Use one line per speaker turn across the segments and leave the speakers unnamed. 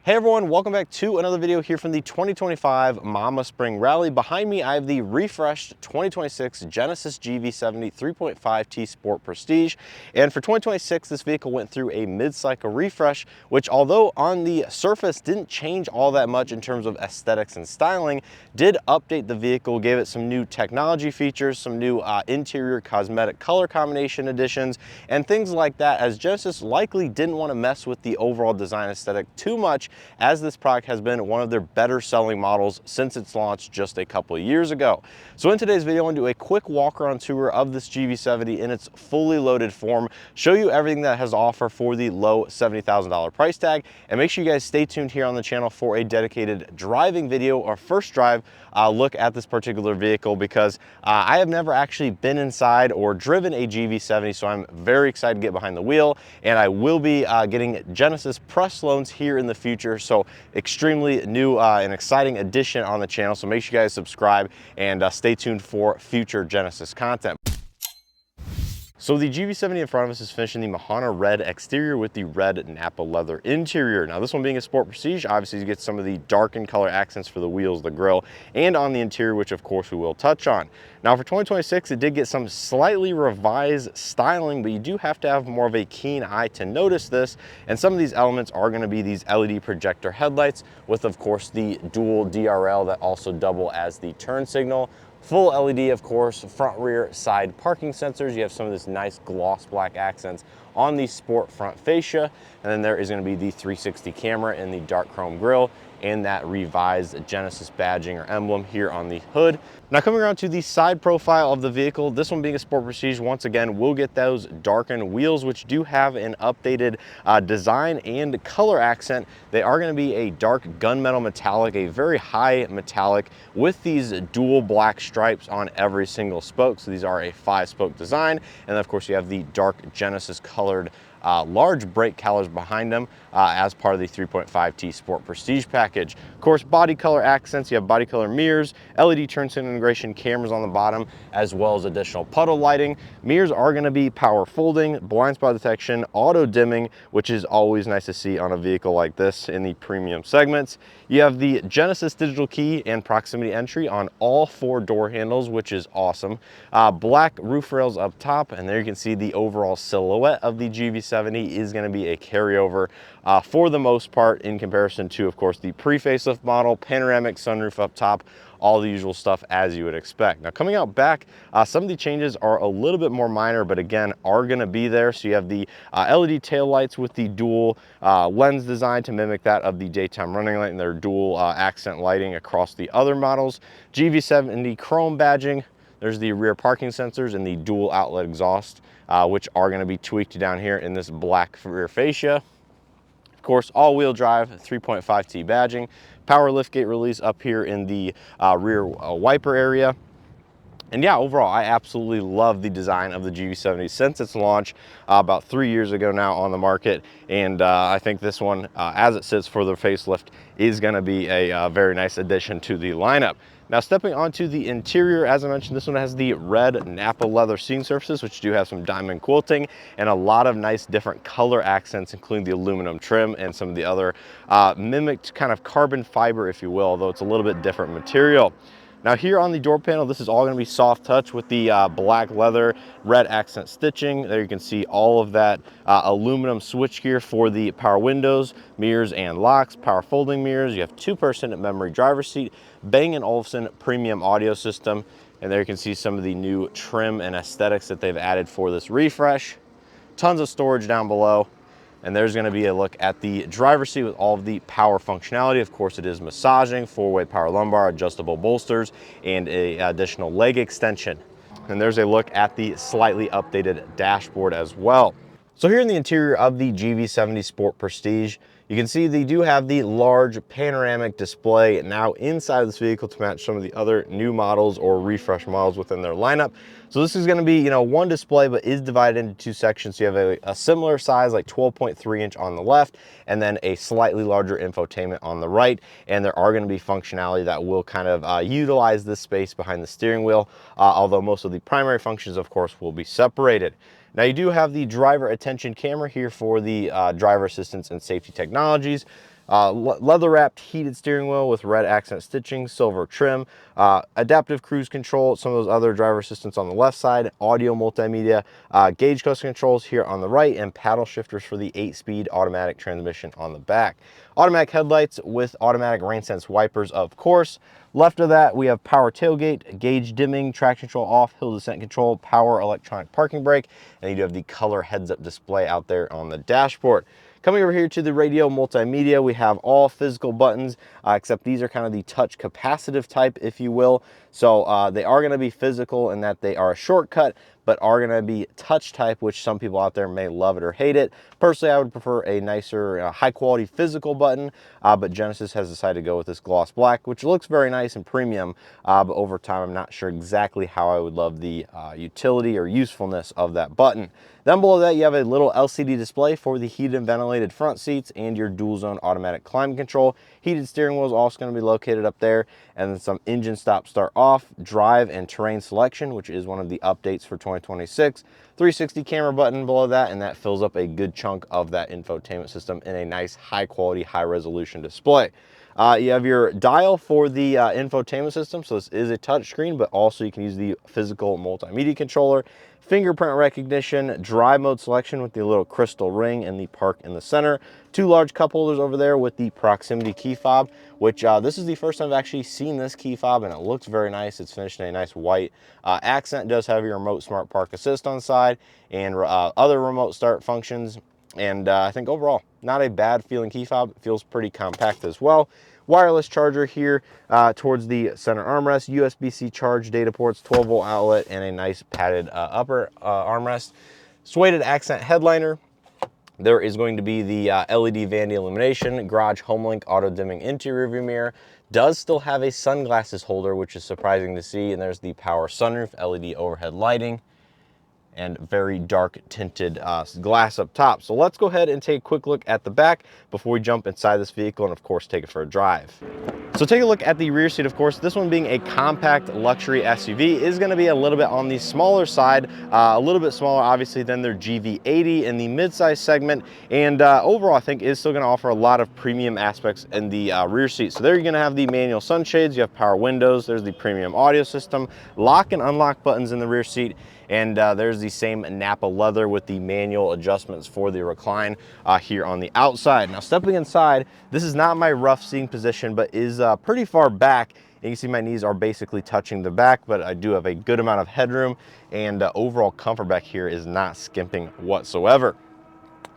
Hey everyone, welcome back to another video here from the 2025 Mama Spring Rally. Behind me, I have the refreshed 2026 Genesis GV70 3.5T Sport Prestige. And for 2026, this vehicle went through a mid-cycle refresh, which although on the surface didn't change all that much in terms of aesthetics and styling, did update the vehicle, gave it some new technology features, some new interior cosmetic color combination additions, and things like that, as Genesis likely didn't want to mess with the overall design aesthetic too much, as this product has been one of their better selling models since its launch just a couple of years ago. So in today's video, I'm going to do a quick walk around tour of this GV70 in its fully loaded form, show you everything that it has to offer for the low $70,000 price tag, and make sure you guys stay tuned here on the channel for a dedicated driving video or first drive look at this particular vehicle, because I have never actually been inside or driven a GV70, so I'm very excited to get behind the wheel, and I will be getting Genesis press loans here in the future. So extremely new and exciting addition on the channel. So make sure you guys subscribe and stay tuned for future Genesis content. So the GV70 in front of us is finishing the Mauna Red exterior with the Red Nappa leather interior. Now this one being a Sport Prestige, obviously you get some of the darkened color accents for the wheels, the grille, and on the interior, which of course we will touch on. Now for 2026, it did get some slightly revised styling, but you do have to have more of a keen eye to notice this. And some of these elements are going to be these LED projector headlights with, of course, the dual DRL that also double as the turn signal. Full LED, of course, front, rear, side parking sensors. You have some of this nice gloss black accents on the sport front fascia. And then there is going to be the 360 camera in the dark chrome grille and that revised Genesis badging or emblem here on the hood. Now coming around to the side profile of the vehicle, this one being a Sport Prestige, once again, we'll get those darkened wheels, which do have an updated design and color accent. They are going to be a dark gunmetal metallic, a very high metallic with these dual black stripes on every single spoke. So these are a 5-spoke design. And then of course you have the dark Genesis colored large brake calipers behind them as part of the 3.5T Sport Prestige package. Of course, body color accents, you have body color mirrors, LED turn signal integration, cameras on the bottom, as well as additional puddle lighting. Mirrors are going to be power folding, blind spot detection, auto dimming, which is always nice to see on a vehicle like this in the premium segments. You have the Genesis digital key and proximity entry on all 4 door handles, which is awesome. Black roof rails up top, and there you can see the overall silhouette of the GV70 is going to be a carryover for the most part in comparison to, of course, the pre-facelift model, panoramic sunroof up top, all the usual stuff as you would expect. Now coming out back, some of the changes are a little bit more minor, but again, are going to be there. So you have the LED tail lights with the dual lens design to mimic that of the daytime running light, and their dual accent lighting across the other models. GV70 chrome badging. There's the rear parking sensors and the dual outlet exhaust, which are going to be tweaked down here in this black rear fascia. Of course, all-wheel drive, 3.5T badging, power liftgate release up here in the rear wiper area. And yeah, overall, I absolutely love the design of the GV70 since its launch about 3 years ago now on the market. And I think this one, as it sits for the facelift, is going to be a very nice addition to the lineup. Now stepping onto the interior, as I mentioned, this one has the red Nappa leather seating surfaces, which do have some diamond quilting and a lot of nice different color accents, including the aluminum trim and some of the other mimicked kind of carbon fiber, if you will, although it's a little bit different material. Now here on the door panel, this is all going to be soft touch with the black leather, red accent stitching. There you can see all of that aluminum switchgear for the power windows, mirrors and locks, power folding mirrors. You have 2-person memory driver's seat, Bang & Olufsen premium audio system. And there you can see some of the new trim and aesthetics that they've added for this refresh. Tons of storage down below. And there's going to be a look at the driver's seat with all of the power functionality. Of course, it is massaging, 4-way power lumbar, adjustable bolsters, and an additional leg extension. And there's a look at the slightly updated dashboard as well. So here in the interior of the GV70 Sport Prestige, you can see they do have the large panoramic display now inside of this vehicle to match some of the other new models or refresh models within their lineup. So this is going to be, you know, one display, but is divided into 2 sections. So you have a similar size, like 12.3 inch on the left, and then a slightly larger infotainment on the right. And there are going to be functionality that will kind of utilize this space behind the steering wheel, although most of the primary functions, of course, will be separated. Now you do have the driver attention camera here for the driver assistance and safety technologies. Leather wrapped heated steering wheel with red accent stitching, silver trim, adaptive cruise control, some of those other driver assistants on the left side, audio multimedia, gauge cluster controls here on the right, and paddle shifters for the 8-speed automatic transmission on the back. Automatic headlights with automatic rain sense wipers, of course. Left of that, we have power tailgate, gauge dimming, traction control off, hill descent control, power electronic parking brake, and you do have the color heads-up display out there on the dashboard. Coming over here to the radio multimedia, we have all physical buttons, except these are kind of the touch capacitive type, if you will. So they are going to be physical in that they are a shortcut, but are going to be touch type, which some people out there may love it or hate it. Personally, I would prefer a nicer, high quality physical button, but Genesis has decided to go with this gloss black, which looks very nice and premium, but over time, I'm not sure exactly how I would love the utility or usefulness of that button. Then below that, you have a little LCD display for the heated and ventilated front seats and your dual zone automatic climate control. Heated steering wheel is also going to be located up there, and then some engine stop start off, drive and terrain selection, which is one of the updates for 2026. 360 camera button below that, and that fills up a good chunk of that infotainment system in a nice high quality, high resolution display. You have your dial for the infotainment system, so this is a touch screen, but also you can use the physical multimedia controller. Fingerprint recognition, drive mode selection with the little crystal ring and the park in the center. 2 large cup holders over there with the proximity key fob, which this is the first time I've actually seen this key fob, and it looks very nice. It's finished in a nice white accent. It does have your remote smart park assist on side and other remote start functions. And I think overall, not a bad feeling key fob. It feels pretty compact as well. Wireless charger here towards the center armrest, USB-C charge data ports, 12-volt outlet, and a nice padded upper armrest. Suede accent headliner. There is going to be the LED vanity illumination, garage HomeLink auto dimming interior view mirror. Does still have a sunglasses holder, which is surprising to see. And there's the power sunroof, LED overhead lighting, and very dark tinted glass up top. So let's go ahead and take a quick look at the back before we jump inside this vehicle and of course take it for a drive. So take a look at the rear seat. Of course, this one being a compact luxury SUV is going to be a little bit on the smaller side, a little bit smaller obviously than their GV80 in the midsize segment, and overall I think is still going to offer a lot of premium aspects in the rear seat. So there you're going to have the manual sunshades, you have power windows, there's the premium audio system, lock and unlock buttons in the rear seat, and there's the same Nappa leather with the manual adjustments for the recline here on the outside. Now stepping inside, this is not my rough seating position, but is pretty far back. And you can see my knees are basically touching the back, but I do have a good amount of headroom, and overall comfort back here is not skimping whatsoever.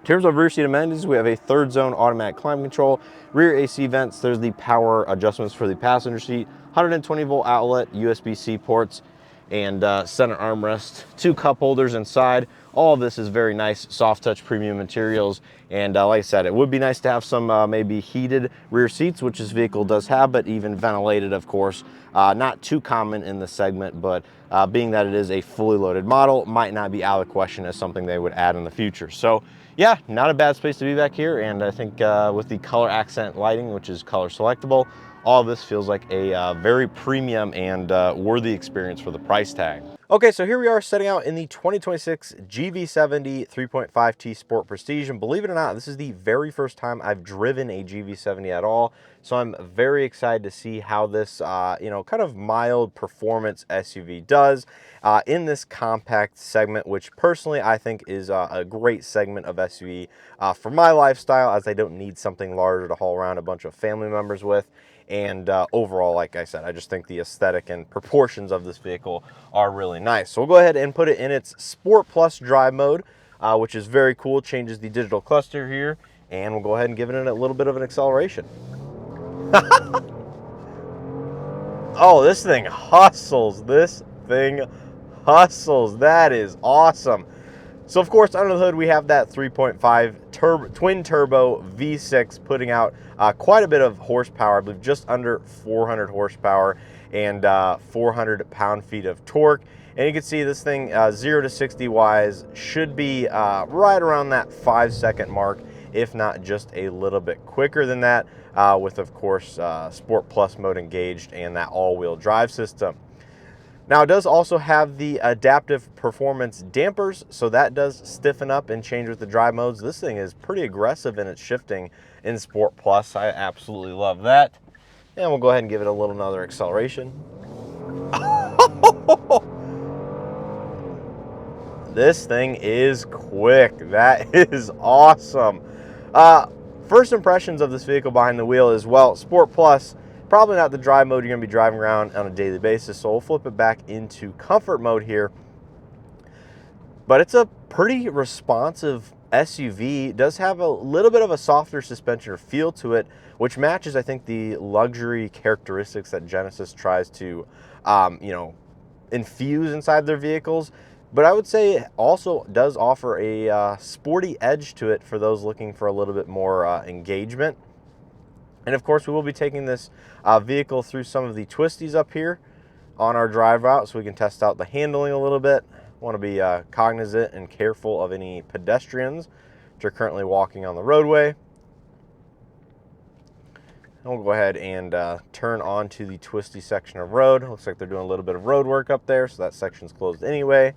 In terms of rear seat amenities, we have a 3rd zone automatic climate control, rear AC vents, there's the power adjustments for the passenger seat, 120-volt outlet, USB-C ports, and center armrest, 2 cup holders inside. All of this is very nice, soft touch premium materials. And like I said, it would be nice to have some maybe heated rear seats, which this vehicle does have, but even ventilated, of course. Not too common in the segment, but being that it is a fully loaded model, might not be out of the question as something they would add in the future. So yeah, not a bad space to be back here. And I think with the color accent lighting, which is color selectable, all of this feels like a very premium and worthy experience for the price tag. Okay, so here we are setting out in the 2026 GV70 3.5T Sport Prestige, and believe it or not, this is the very first time I've driven a GV70 at all, so I'm very excited to see how this, you know, kind of mild performance SUV does in this compact segment, which personally I think is a great segment of SUV for my lifestyle, as I don't need something larger to haul around a bunch of family members with. And overall, like I said, I just think the aesthetic and proportions of this vehicle are really nice. So we'll go ahead and put it in its Sport Plus drive mode, which is very cool. Changes the digital cluster here, and we'll go ahead and give it a little bit of an acceleration. Oh, this thing hustles. This thing hustles. That is awesome. So of course, under the hood, we have that 3.5 twin turbo V6 putting out quite a bit of horsepower, I believe just under 400 horsepower and 400 pound-feet of torque. And you can see this thing 0 to 60 wise should be right around that 5-second mark, if not just a little bit quicker than that, with of course Sport Plus mode engaged and that all-wheel drive system. Now it does also have the adaptive performance dampers, so that does stiffen up and change with the drive modes. This thing is pretty aggressive in its shifting in Sport Plus. I absolutely love that. And we'll go ahead and give it a little another acceleration. This thing is quick. That is awesome. First impressions of this vehicle behind the wheel is, well, Sport Plus, probably not the drive mode you're going to be driving around on a daily basis, so we'll flip it back into comfort mode here. But it's a pretty responsive SUV. It does have a little bit of a softer suspension or feel to it, which matches, I think, the luxury characteristics that Genesis tries to, infuse inside their vehicles. But I would say it also does offer a sporty edge to it for those looking for a little bit more engagement. And of course, we will be taking this vehicle through some of the twisties up here on our drive route so we can test out the handling a little bit. Want to be cognizant and careful of any pedestrians which are currently walking on the roadway. And we'll go ahead and turn onto the twisty section of road. Looks like they're doing a little bit of road work up there, so that section's closed anyway.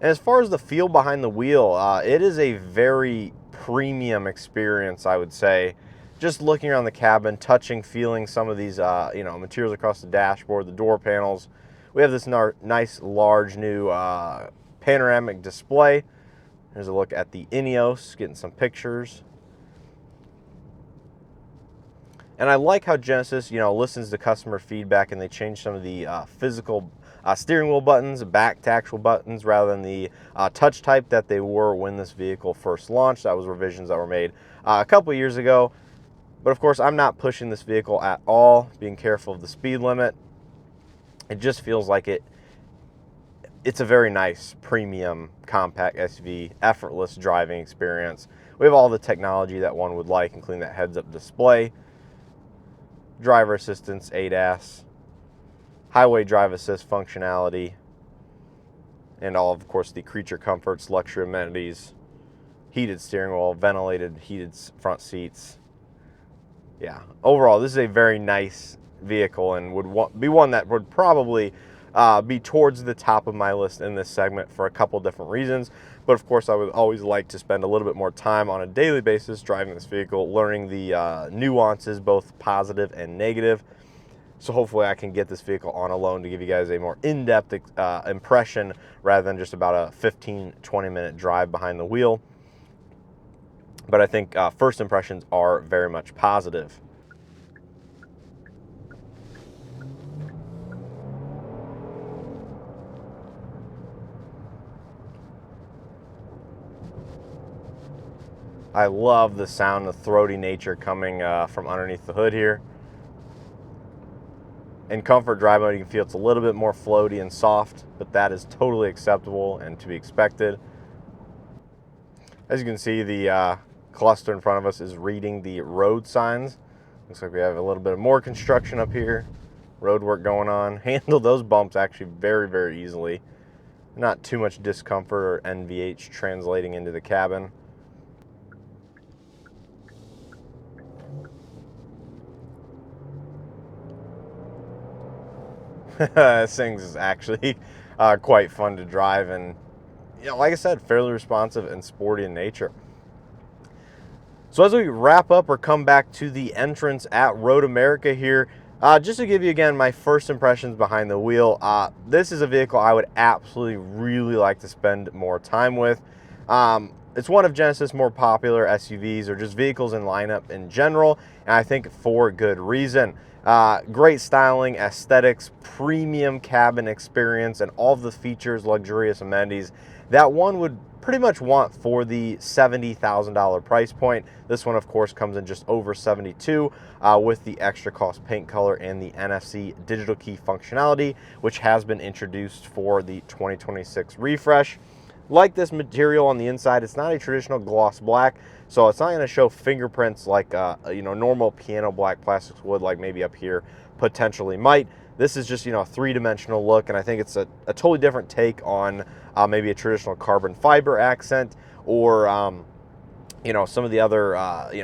And as far as the feel behind the wheel, it is a very premium experience, I would say. Just looking around the cabin, touching, feeling some of these, materials across the dashboard, the door panels. We have this nice, large, new panoramic display. Here's a look at the Ineos, getting some pictures. And I like how Genesis, listens to customer feedback and they change some of the physical steering wheel buttons back to actual buttons rather than the touch type that they were when this vehicle first launched. That was revisions that were made a couple years ago. But of course, I'm not pushing this vehicle at all, being careful of the speed limit. It just feels like it's a very nice premium compact SUV, effortless driving experience. We have all the technology that one would like, including that heads-up display, driver assistance, ADAS, highway drive assist functionality, and all of course the creature comforts, luxury amenities, heated steering wheel, ventilated, heated front seats. Yeah, overall, this is a very nice vehicle and would be one that would probably be towards the top of my list in this segment for a couple different reasons. But of course, I would always like to spend a little bit more time on a daily basis driving this vehicle, learning the nuances, both positive and negative. So hopefully I can get this vehicle on a loan to give you guys a more in-depth impression rather than just about a 15-20 minute drive behind the wheel. But I think first impressions are very much positive. I love the sound, the throaty nature coming from underneath the hood here. In comfort drive mode, you can feel it's a little bit more floaty and soft, but that is totally acceptable and to be expected. As you can see, the cluster in front of us is reading the road signs. Looks like we have a little bit of more construction up here. Road work going on. Handle those bumps actually very, very easily. Not too much discomfort or NVH translating into the cabin. This thing is actually quite fun to drive and, like I said, fairly responsive and sporty in nature. So as we wrap up or come back to the entrance at Road America here, just to give you again my first impressions behind the wheel, this is a vehicle I would absolutely really like to spend more time with. It's one of Genesis' more popular SUVs or just vehicles in lineup in general, and I think for good reason. Great styling, aesthetics, premium cabin experience, and all of the features, luxurious amenities that one would pretty much want for the $70,000 price point. This one, of course, comes in just over $72,000 with the extra cost paint color and the NFC digital key functionality, which has been introduced for the 2026 refresh. Like this material on the inside, it's not a traditional gloss black, so it's not going to show fingerprints like normal piano black plastics would, like maybe up here potentially might. This is just a three-dimensional look, and I think it's a totally different take on maybe a traditional carbon fiber accent or some of the other,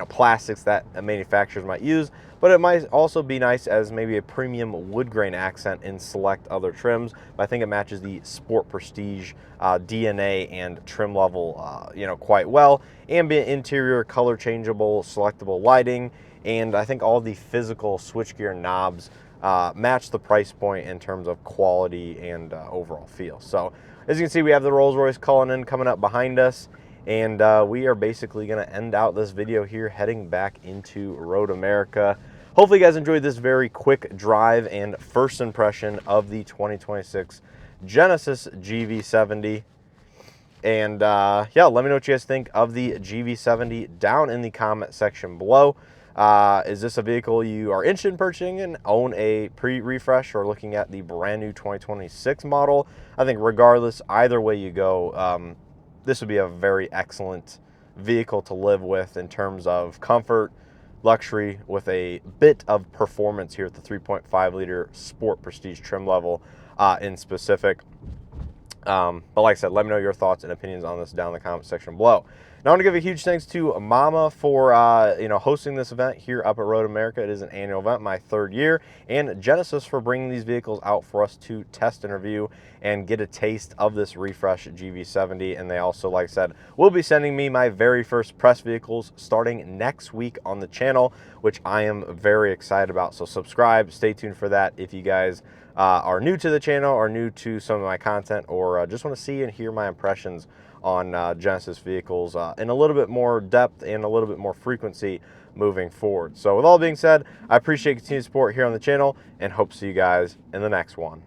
plastics that manufacturers might use, but it might also be nice as maybe a premium wood grain accent in select other trims. But I think it matches the Sport Prestige DNA and trim level, quite well. Ambient interior, color changeable, selectable lighting, and I think all the physical switchgear knobs match the price point in terms of quality and overall feel. So as you can see, we have the Rolls-Royce Cullinan coming up behind us. And we are basically going to end out this video here heading back into Road America. Hopefully you guys enjoyed this very quick drive and first impression of the 2026 Genesis GV70. And yeah, let me know what you guys think of the GV70 down in the comment section below. Is this a vehicle you are interested in purchasing and own a pre-refresh or looking at the brand new 2026 model? I think regardless, either way you go, this would be a very excellent vehicle to live with in terms of comfort, luxury, with a bit of performance here at the 3.5 liter Sport Prestige trim level in specific. But like I said, let me know your thoughts and opinions on this down in the comment section below. Now I want to give a huge thanks to Mama for hosting this event here up at Road America. It is an annual event, my 3rd year, and Genesis for bringing these vehicles out for us to test and review and get a taste of this refresh GV70. And they also, like I said, will be sending me my very first press vehicles starting next week on the channel, which I am very excited about. So subscribe, stay tuned for that if you guys are new to the channel or new to some of my content, or just want to see and hear my impressions on Genesis vehicles in a little bit more depth and a little bit more frequency moving forward. So with all being said, I appreciate continued support here on the channel and hope to see you guys in the next one.